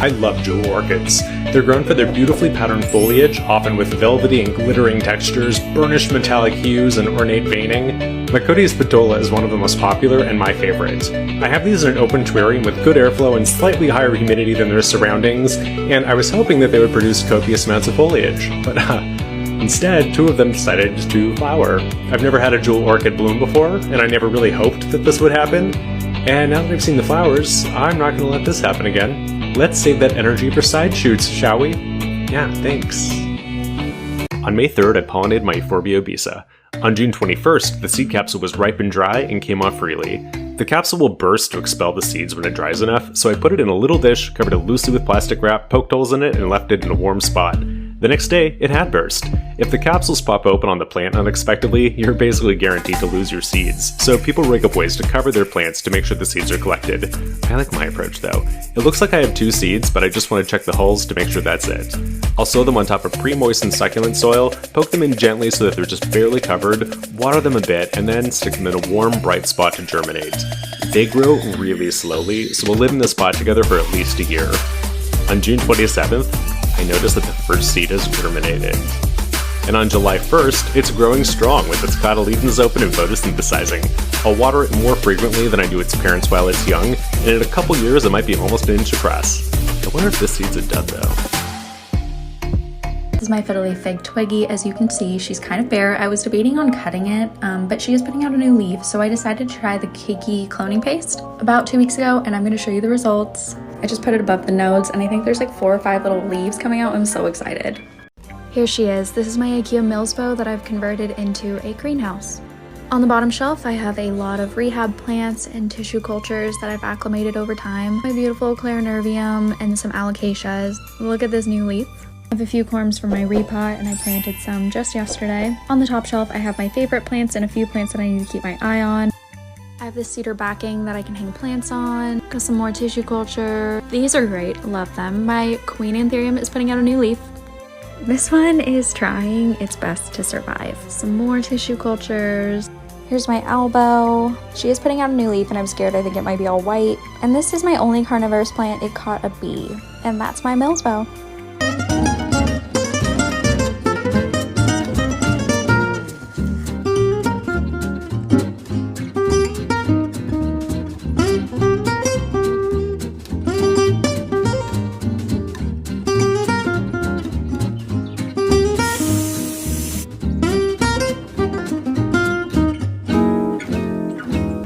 I love jewel orchids. They're grown for their beautifully patterned foliage, often with velvety and glittering textures, burnished metallic hues, and ornate veining. Macotes petola is one of the most popular and my favorite. I have these in an open terrarium with good airflow and slightly higher humidity than their surroundings, and I was hoping that they would produce copious amounts of foliage, but instead, 2 of them decided to flower. I've never had a jewel orchid bloom before, and I never really hoped that this would happen. And now that I've seen the flowers, I'm not going to let this happen again. Let's save that energy for side shoots, shall we? Yeah, thanks. On May 3rd, I pollinated my Euphorbia obesa. On June 21st, the seed capsule was ripe and dry and came off freely. The capsule will burst to expel the seeds when it dries enough, so I put it in a little dish, covered it loosely with plastic wrap, poked holes in it, and left it in a warm spot. The next day, it had burst. If the capsules pop open on the plant unexpectedly, you're basically guaranteed to lose your seeds, so people rig up ways to cover their plants to make sure the seeds are collected. I like my approach though. It looks like I have 2 seeds, but I just want to check the hulls to make sure that's it. I'll sow them on top of pre-moistened succulent soil, poke them in gently so that they're just barely covered, water them a bit, and then stick them in a warm, bright spot to germinate. They grow really slowly, so we'll live in this spot together for at least a year. On June 27th, I noticed that the first seed has germinated. And on July 1st, it's growing strong with its cotyledons open and photosynthesizing. I'll water it more frequently than I do its parents while it's young, and in a couple years it might be almost an inch across. I wonder if this seed's a dud though. This is my fiddle leaf fig Twiggy. As you can see, she's kind of bare. I was debating on cutting it, but she is putting out a new leaf, so I decided to try the Cakey cloning paste about 2 weeks ago, and I'm going to show you the results. I just put it above the nodes, and I think there's like 4 or 5 little leaves coming out. I'm so excited. Here she is. This is my IKEA Millsbow that I've converted into a greenhouse. On the bottom shelf, I have a lot of rehab plants and tissue cultures that I've acclimated over time. My beautiful clarinervium and some alocasias. Look at this new leaf. I have a few corms from my repot, and I planted some just yesterday. On the top shelf, I have my favorite plants and a few plants that I need to keep my eye on. I have this cedar backing that I can hang plants on. Got some more tissue culture. These are great, love them. My queen anthurium is putting out a new leaf. This one is trying its best to survive. Some more tissue cultures. Here's my elbow. She is putting out a new leaf, and I'm scared I think it might be all white. And this is my only carnivorous plant. It caught a bee. And that's my Millsbow.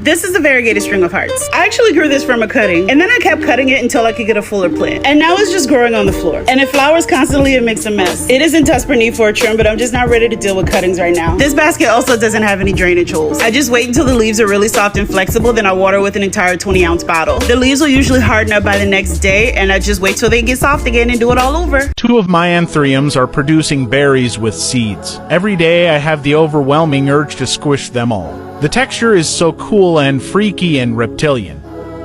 This is a variegated string of hearts. I actually grew this from a cutting, and then I kept cutting it until I could get a fuller plant. And now it's just growing on the floor. And it flowers constantly and makes a mess. It is in desperate need for a trim, but I'm just not ready to deal with cuttings right now. This basket also doesn't have any drainage holes. I just wait until the leaves are really soft and flexible, then I water with an entire 20-ounce bottle. The leaves will usually harden up by the next day, and I just wait till they get soft again and do it all over. 2 of my anthuriums are producing berries with seeds. Every day I have the overwhelming urge to squish them all. The texture is so cool and freaky and reptilian.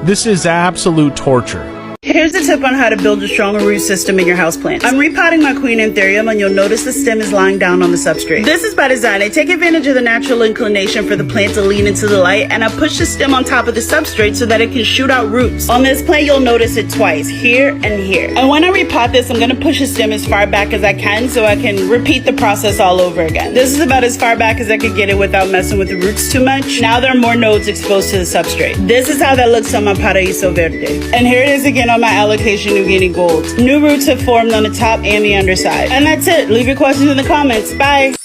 This is absolute torture. Here's a tip on how to build a stronger root system in your houseplant. I'm repotting my queen anthurium, and you'll notice the stem is lying down on the substrate. This is by design. I take advantage of the natural inclination for the plant to lean into the light, and I push the stem on top of the substrate so that it can shoot out roots. On this plant, you'll notice it twice, here and here. And when I repot this, I'm gonna push the stem as far back as I can so I can repeat the process all over again. This is about as far back as I could get it without messing with the roots too much. Now there are more nodes exposed to the substrate. This is how that looks on my Paraíso Verde. And here it is again on my Allocation New Guinea Gold. New roots have formed on the top and the underside. And that's it. Leave your questions in the comments. Bye.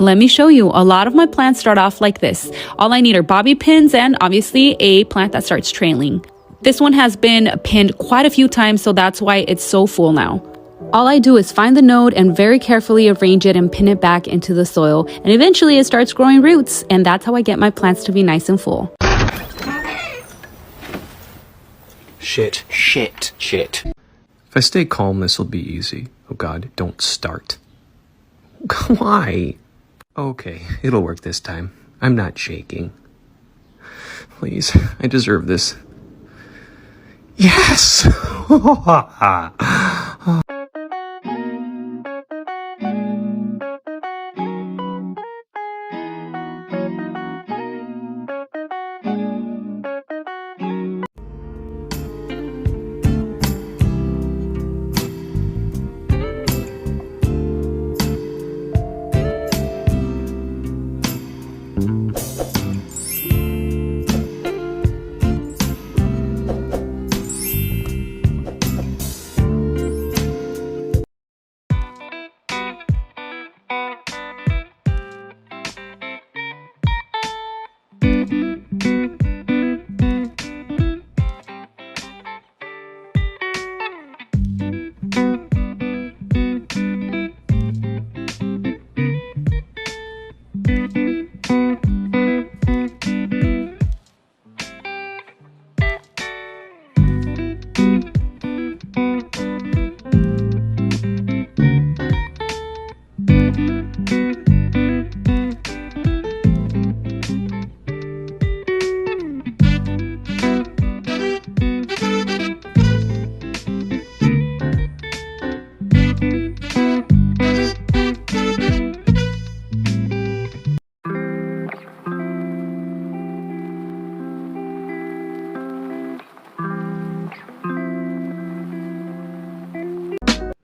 Let me show you. A lot of my plants start off like this. All I need are bobby pins and obviously a plant that starts trailing. This one has been pinned quite a few times, so that's why it's so full now. All I do is find the node and very carefully arrange it and pin it back into the soil, and eventually it starts growing roots, and that's how I get my plants to be nice and full. Shit. If I stay calm, this will be easy. Oh God, don't start. Why? Okay, it'll work this time. I'm not shaking. Please, I deserve this. Yes!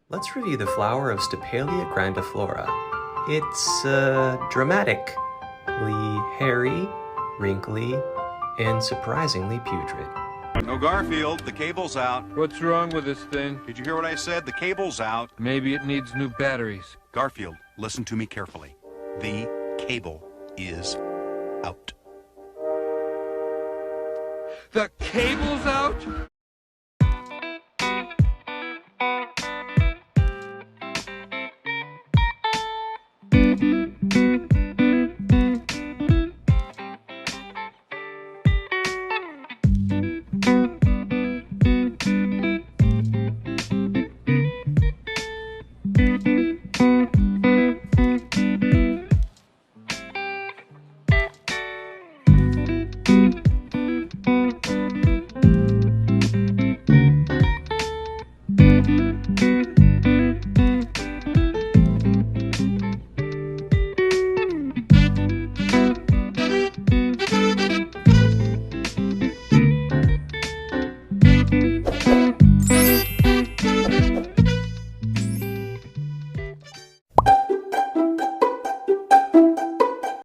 Let's review the flower of Stapelia grandiflora. It's dramatically hairy, wrinkly, and surprisingly putrid. No, Garfield, the cable's out. What's wrong with this thing? Did you hear what I said? The cable's out. Maybe it needs new batteries. Garfield, listen to me carefully. The cable is out. The cable's out?